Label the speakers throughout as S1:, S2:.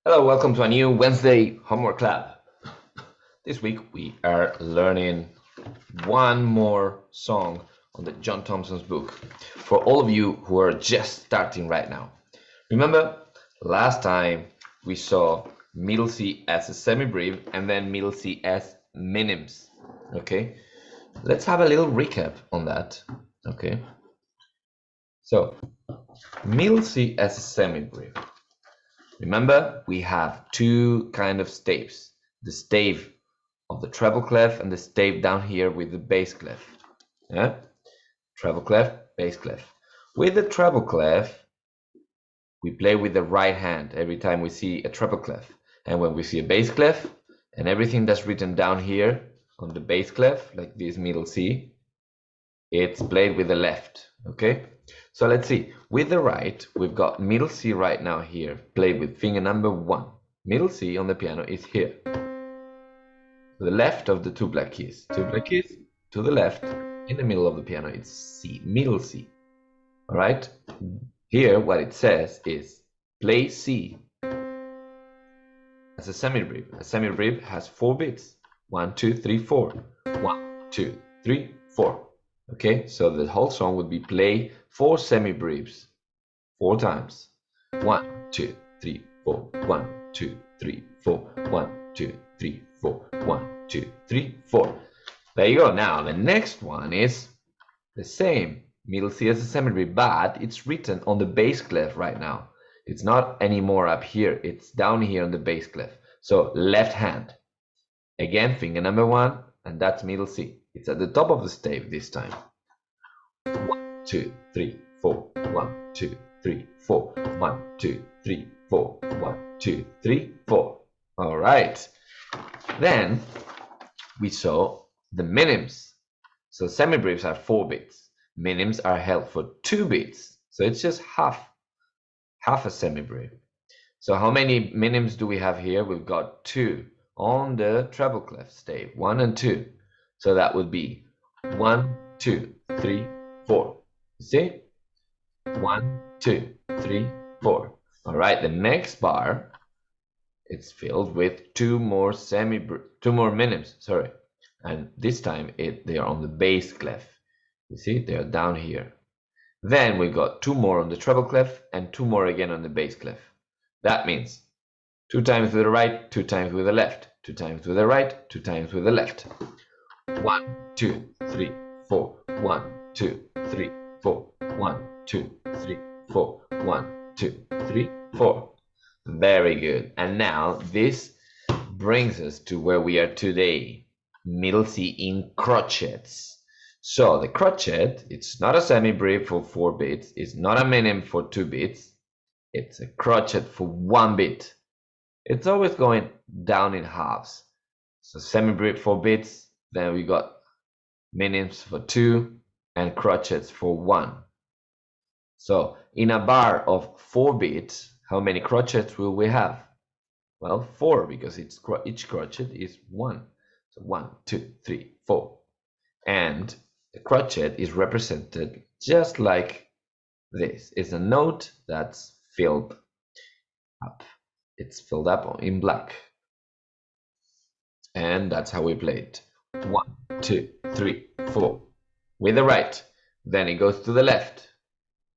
S1: Hello, welcome to a new Wednesday homework lab. This week we are learning one more song on the John Thompson's book for all of you who are just starting right now. Remember, last time we saw middle C as a semibreve and then middle C as minims. Okay, let's have a little recap on that. Okay, so middle C as a semibreve. Remember, we have two kind of staves, the stave of the treble clef and the stave down here with the bass clef. Yeah? Treble clef, bass clef. With the treble clef, we play with the right hand every time we see a treble clef. And when we see a bass clef, and everything that's written down here on the bass clef, like this middle C, it's played with the left, okay? So let's see, with the right, we've got middle C right now here, played with finger number 1. Middle C on the piano is here. To the left of the two black keys. Two black keys to the left, in the middle of the piano, it's C, middle C. All right? Here, what it says is, play C as a semibreve. A semibreve has 4 beats. 1, 2, 3, 4. 1, 2, 3, 4. Okay, so the whole song would be play 4 semibreves 4 times. 1, 2, 3, 4. 1, 2, 3, 4. 1, 2, 3, 4. 1, 2, 3, 4. There you go. Now the next one is the same. Middle C as a semibreve, but it's written on the bass clef right now. It's not anymore up here. It's down here on the bass clef. So left hand. Again, finger number 1, and that's middle C. It's at the top of the stave this time. 1, 2, 3, 4. 1, 2, 3, 4. 1, 2, 3, 4. 1, 2, 3, 4. All right. Then we saw the minims. So semibreves are 4 beats. Minims are held for 2 beats. So it's just half a semibreve. So how many minims do we have here? We've got 2 on the treble clef stave, 1 and 2. So that would be 1, 2, 3, 4. You see? 1, 2, 3, 4. All right, the next bar, it's filled with 2 more minims, sorry. And this time they are on the bass clef. You see, they are down here. Then we got 2 more on the treble clef and 2 more again on the bass clef. That means 2 times with the right, 2 times with the left, 2 times with the right, 2 times with the left. 1, 2, 3, 4. 1, 2, 3, 4. 1, 2, 3, 4. 1, 2, 3, 4. Very good. And now this brings us to where we are today. Middle C in crotchets. So the crotchet, it's not a semibreve for 4 beats. It's not a minim for 2 beats. It's a crotchet for 1 beat. It's always going down in halves. So semibreve 4 beats, then we got minims for 2 and crotchets for 1. So in a bar of 4 beats, how many crotchets will we have? Well, 4, because each crotchet is 1. So 1, 2, 3, 4. And the crotchet is represented just like this. It's a note that's filled up. It's filled up in black. And that's how we play it. 1, 2, 3, 4. With the right. Then it goes to the left.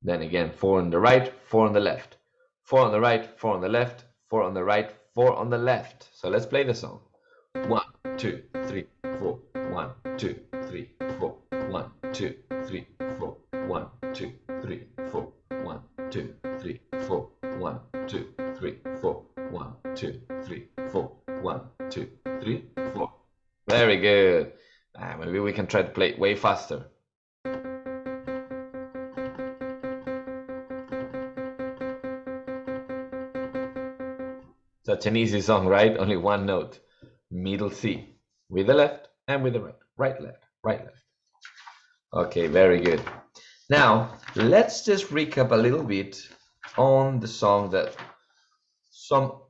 S1: Then again, 4 on the right, 4 on the left. 4 on the right, 4 on the left, 4 on the right, 4 on the left. So let's play the song. 1, 2, 3, 4. 1, 2, 3, 4. 1, 2, 3, 4. 1, 2, 3, 4. 1, 2, 3, 4. 1, 2, 3, 4. 1, 2, 3, 4. 1, 2, 3, 4. Very good. Maybe we can try to play it way faster. Such an easy song, right? Only one note. Middle C. With the left and with the right. Right, left, right, left. Okay, very good. Now, let's just recap a little bit on the song that some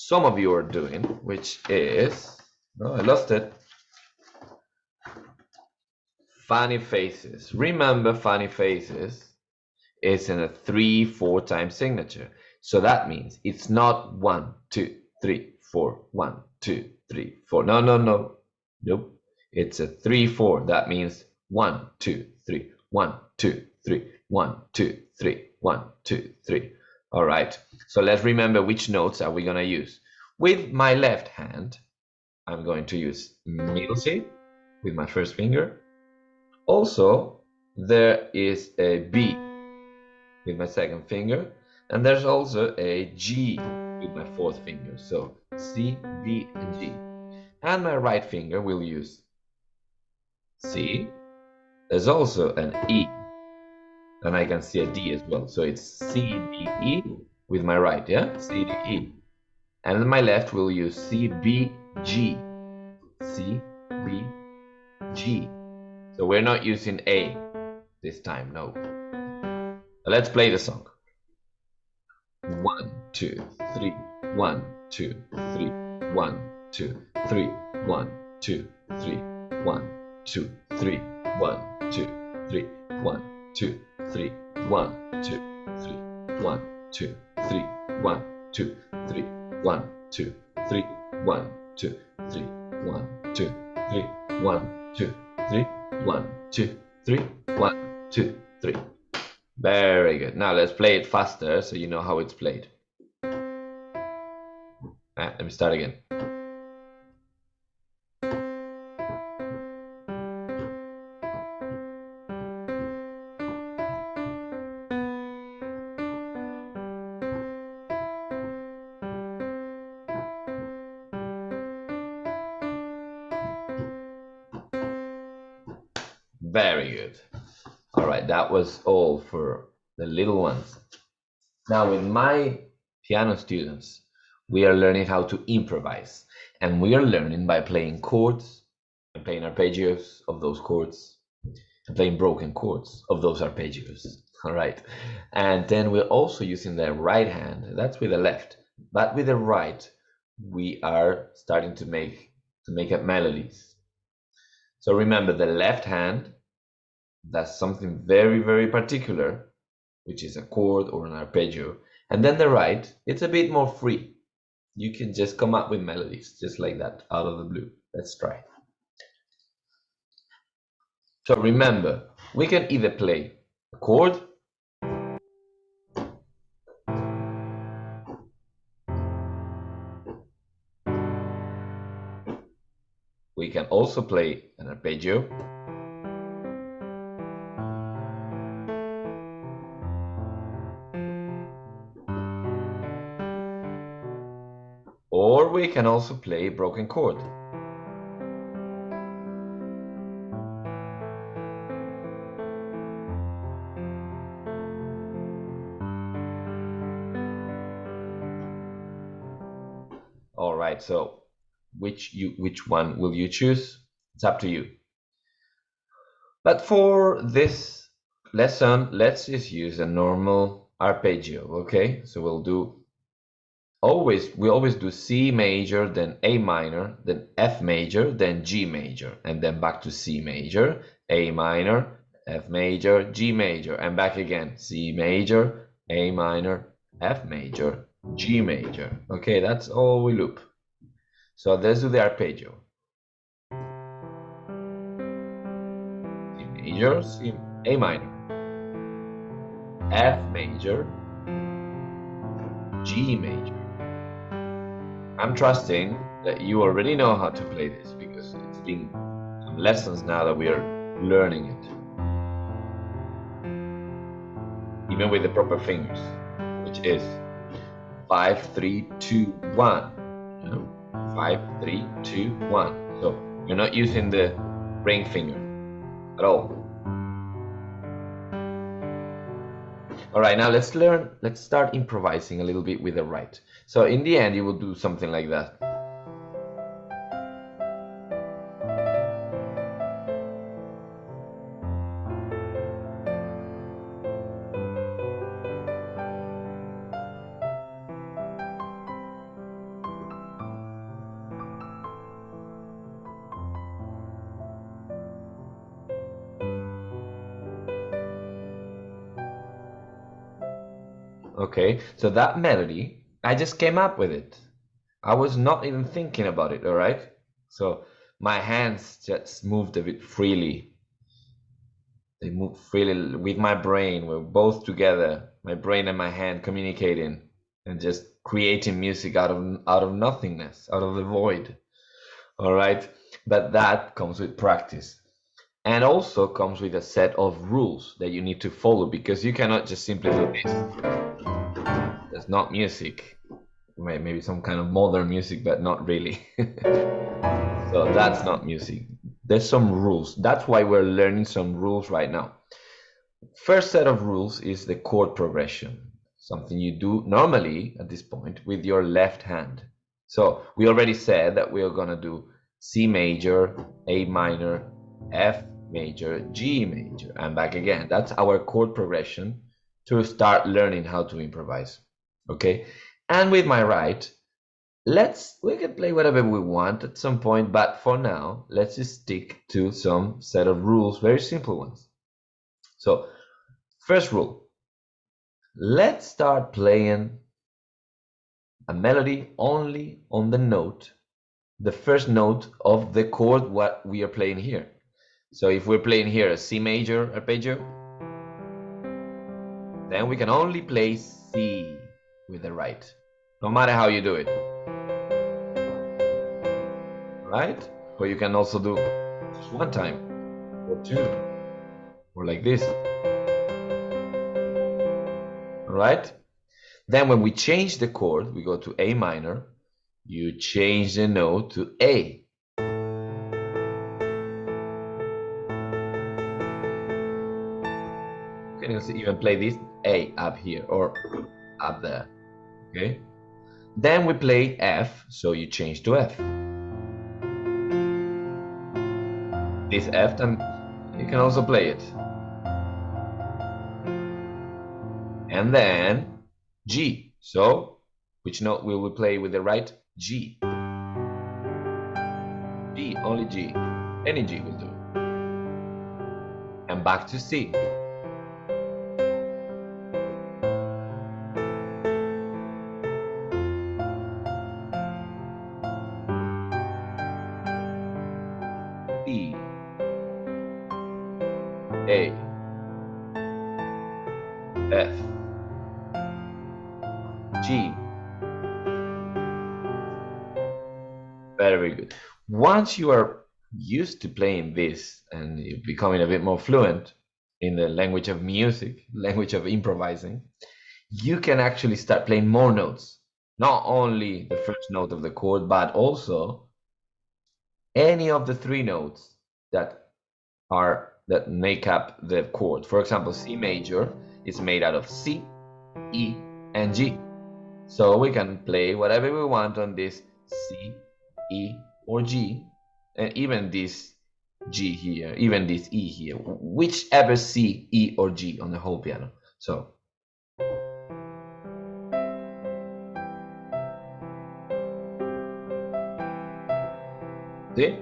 S1: of you are doing, which is, oh, I lost it. Funny Faces. Remember, Funny Faces is in a 3/4 time signature. So that means it's not 1, 2, 3, 4, 1, 2, 3, 4. No, no, no. Nope. It's a 3, 4. That means 1, 2, 3, 1, 2, 3, 1, 2, 3, 1, 2, 3. All right. So let's remember which notes are we going to use. With my left hand, I'm going to use middle C with my first finger. Also, there is a B with my second finger, and there's also a G with my fourth finger. So C, B, and G. And my right finger will use C. There's also an E, and I can see a D as well. So it's C, D, E with my right, yeah? C, D, E. And my left will use C, B, G. C, B, G. So we're not using A this time, no. Let's play the song. 1, 2, 3, 1, 2, 3, 1, 2, 3, 1, 2, 3, 1, 2, 3, 1, 2, 3, 1, 2, 3, 1, 2, 3, 1, 2, 3, 1, 2, 3, 1, 2, 3, 1, 2, 3, 1, 2, 3, 1, 2, 3, 1, 2, 3, 1, 2, 3. Very good. Now let's play it faster so you know how it's played. Let me start again. Very good. All right, that was all for the little ones. Now with my piano students, we are learning how to improvise, and we are learning by playing chords and playing arpeggios of those chords and playing broken chords of those arpeggios. All right, and then we're also using the right hand. That's with the left, but with the right, we are starting to make up melodies. So remember, the left hand does something very, very particular, which is a chord or an arpeggio. And then the right, it's a bit more free. You can just come up with melodies just like that out of the blue. Let's try. So remember, we can either play a chord, we can also play an arpeggio, or we can also play a broken chord. All right, so which one will you choose? It's up to you. But for this lesson, let's just use a normal arpeggio, okay? So we always do C major, then A minor, then F major, then G major, and then back to C major, A minor, F major, G major, and back again, C major, A minor, F major, G major. Okay, that's all we loop. So let's do the arpeggio. C major, C, A minor, F major, G major. I'm trusting that you already know how to play this because it's been some lessons now that we are learning it. Even with the proper fingers, which is 5, 3, 2, 1. 5, 3, 2, 1. So you're not using the ring finger at all. All right, now let's start improvising a little bit with the right. So in the end, you will do something like that. Okay, so that melody, I just came up with it. I was not even thinking about it, all right? So my hands just moved a bit freely. They moved freely with my brain. We're both together, my brain and my hand communicating and just creating music out of nothingness, out of the void. All right? But that comes with practice. And also comes with a set of rules that you need to follow, because you cannot just simply do this. That's not music. Maybe some kind of modern music, but not really. So that's not music. There's some rules. That's why we're learning some rules right now. First set of rules is the chord progression, something you do normally at this point with your left hand. So we already said that we are going to do C major, A minor, F major, G major, and back again. That's our chord progression to start learning how to improvise. Okay? And with my right, we can play whatever we want at some point, but for now, let's just stick to some set of rules, very simple ones. So, first rule, let's start playing a melody only on the note, the first note of the chord what we are playing here. So if we're playing here a C major arpeggio, then we can only play C with the right, no matter how you do it. Right? Or you can also do just one time, or two, or like this. All right? Then when we change the chord, we go to A minor, you change the note to A. You can also even play this A up here or up there. Okay? Then we play F, so you change to F. This F, and you can also play it. And then G. So, which note will we play with the right? G. G, only G. Any G will do. And back to C. E, A, F, G. Very good. Once you are used to playing this and you're becoming a bit more fluent in the language of music, language of improvising, you can actually start playing more notes. Not only the first note of the chord, but also any of the three notes that make up the chord. For example, C major is made out of C, E, and G. So we can play whatever we want on this C, E, or G, and even this G here, even this E here, whichever C, E, or G on the whole piano. So see?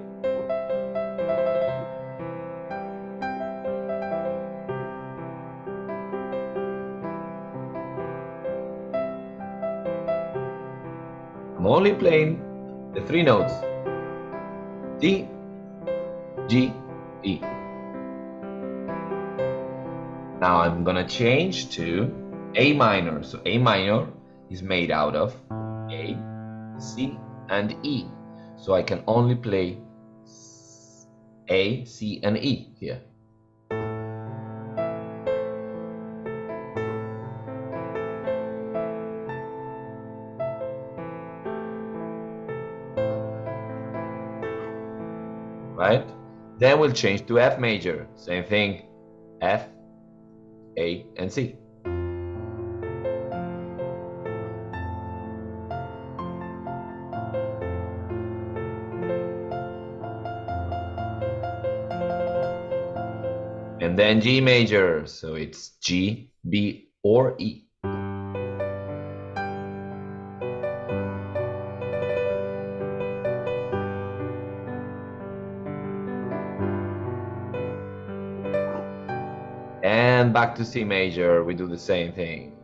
S1: I'm only playing the three notes C, G, E. Now I'm gonna change to A minor. So A minor is made out of A, C, and E. So I can only play A, C, and E here. Right? Then we'll change to F major. Same thing, F, A, and C. And then G major, so it's G, B, or E. And back to C major, we do the same thing.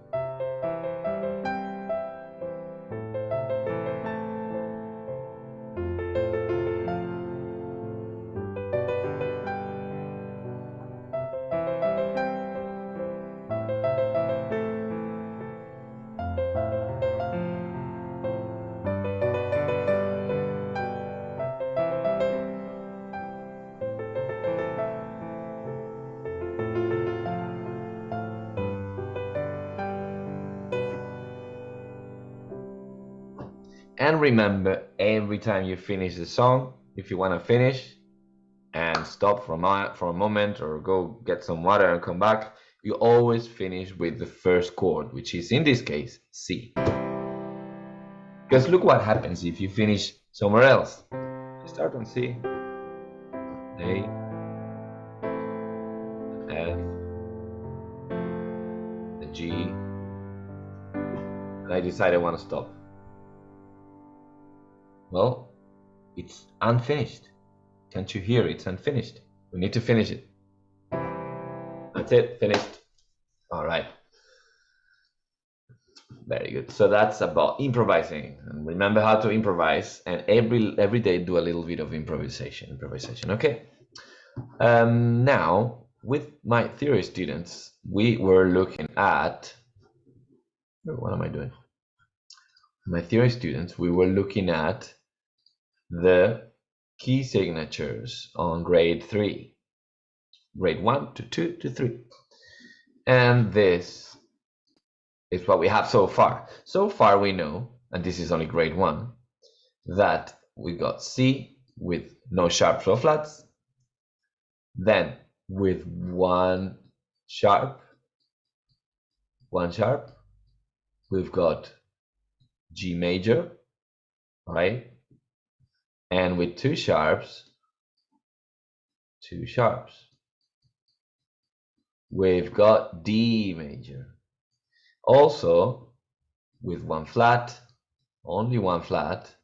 S1: And remember, every time you finish the song, if you want to finish and stop for a moment or go get some water and come back, you always finish with the first chord, which is in this case C. Because look what happens if you finish somewhere else. You start on C, A, F, the G, and I decide I want to stop. Well, it's unfinished. Can't you hear? It's unfinished. We need to finish it. That's it, finished. All right. Very good. So that's about improvising. And remember how to improvise, and every day do a little bit of improvisation. Okay. Now with my theory students, we were looking at, what am I doing? My theory students, we were looking at the key signatures on grade 3, grade 1 to 2 to 3, and this is what we have so far. So far we know, and this is only grade 1, that we got C with no sharps or flats, then with one sharp, we've got G major, right? And with two sharps, we've got D major. Also, with one flat, only one flat,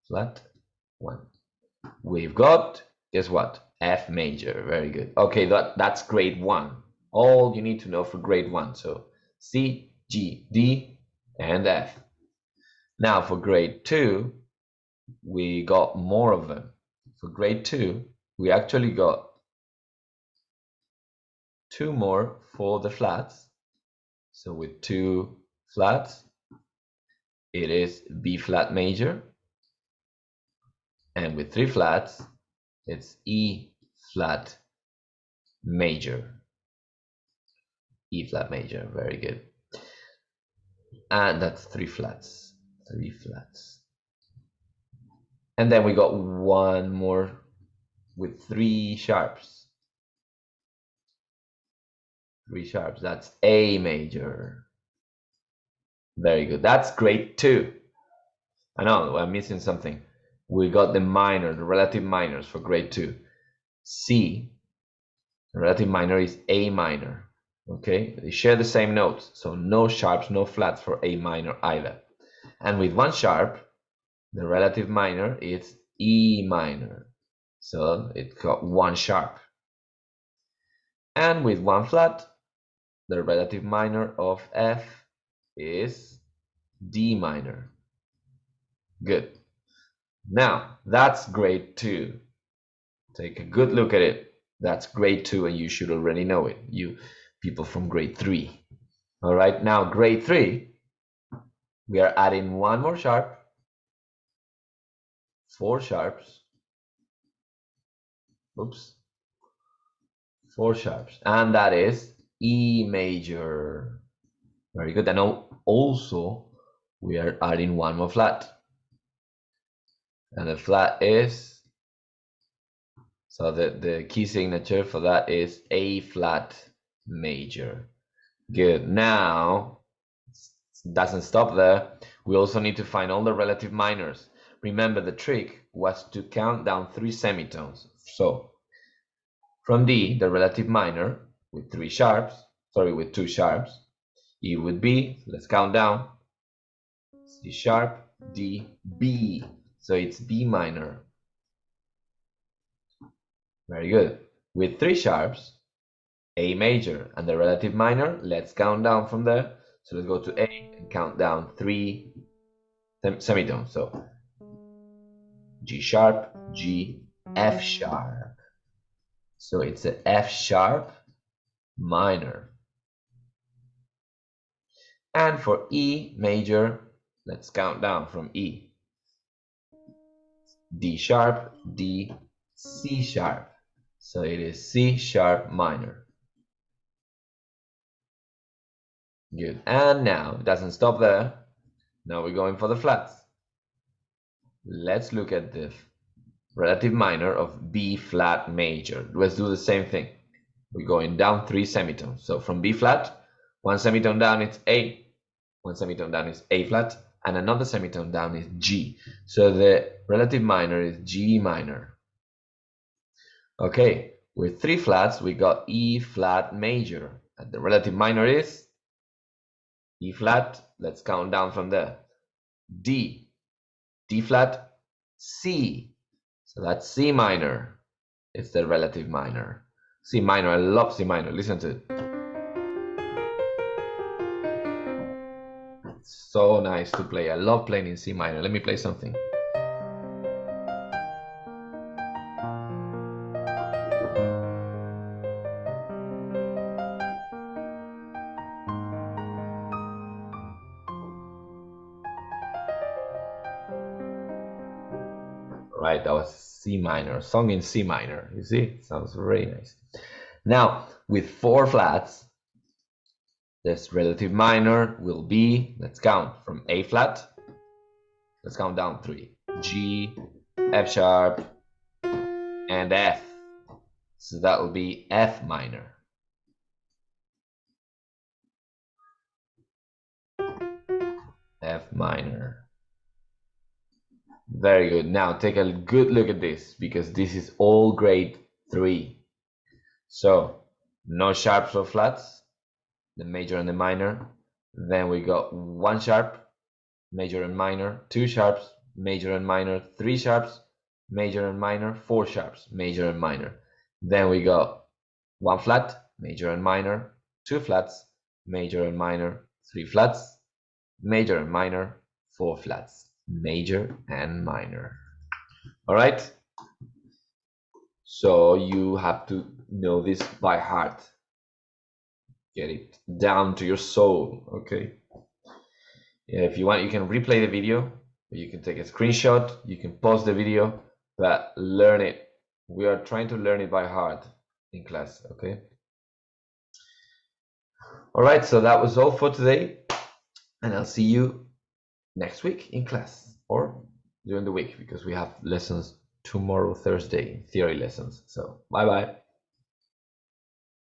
S1: flat 1, we've got, guess what? F major. Very good. Okay, that's grade 1. All you need to know for grade 1. So C, G, D, and F. Now for grade 2, we got more of them. For grade 2, we actually got 2 more for the flats. So with 2 flats, it is B flat major. And with 3 flats, it's E flat major. E flat major, very good. And that's 3 flats. And then we got one more with 3 sharps. 3 sharps, that's A major. Very good. That's grade 2. I know I'm missing something. We got the minor, the relative minors for grade 2. C, the relative minor is A minor. Okay, they share the same notes, so no sharps, no flats for A minor either. And with one sharp, the relative minor is E minor, so it got one sharp. And with one flat, the relative minor of F is D minor. Good. Now, that's grade 2. Take a good look at it. That's grade 2, and you should already know it, you people from grade 3. All right, now grade 3, we are adding one more sharp, 4 sharps. Oops. 4 sharps, and that is E major. Very good. And also, we are adding one more flat. And the flat is, so the key signature for that is A flat major. Good. Now, it doesn't stop there. We also need to find all the relative minors. Remember, the trick was to count down 3 semitones. So, from D, the relative minor, with 2 sharps, it would be, let's count down, C sharp, D, B. So it's B minor. Very good. With 3 sharps, A major, and the relative minor, let's count down from there. So let's go to A and count down 3 semitones. So G sharp, G, F sharp. So it's an F sharp minor. And for E major, let's count down from E. D sharp, D, C sharp. So it is C sharp minor. Good. And now, it doesn't stop there. Now we're going for the flats. Let's look at the relative minor of B flat major. Let's do the same thing. We're going down 3 semitones. So from B flat, 1 semitone down it's A, 1 semitone down is A flat, and another semitone down is G. So the relative minor is G minor. Okay, with 3 flats, we got E flat major. And the relative minor is E flat. Let's count down from there. D, D flat, C. So that's C minor. It's the relative minor. C minor, I love C minor. Listen to it. It's so nice to play. I love playing in C minor. Let me play something. Right, that was C minor, song in C minor. You see, it sounds very nice. Now, with 4 flats, this relative minor will be, let's count from A flat, let's count down 3, G, F sharp, and F. So that will be F minor. F minor. Very good. Now take a good look at this, because this is all grade 3. So no sharps or flats, the major and the minor. Then we got 1 sharp, major and minor, 2 sharps, major and minor, 3 sharps, major and minor, 4 sharps, major and minor. Then we got 1 flat, major and minor, 2 flats, major and minor, 3 flats, major and minor, 4 flats, major and minor. All right, so you have to know this by heart. Get it down to your soul. Okay, if you want, you can replay the video, you can take a screenshot, you can pause the video, but learn it. We are trying to learn it by heart in class. Okay, all right, so that was all for today, and I'll see you next week in class or during the week, because we have lessons tomorrow, Thursday, theory lessons. So bye bye.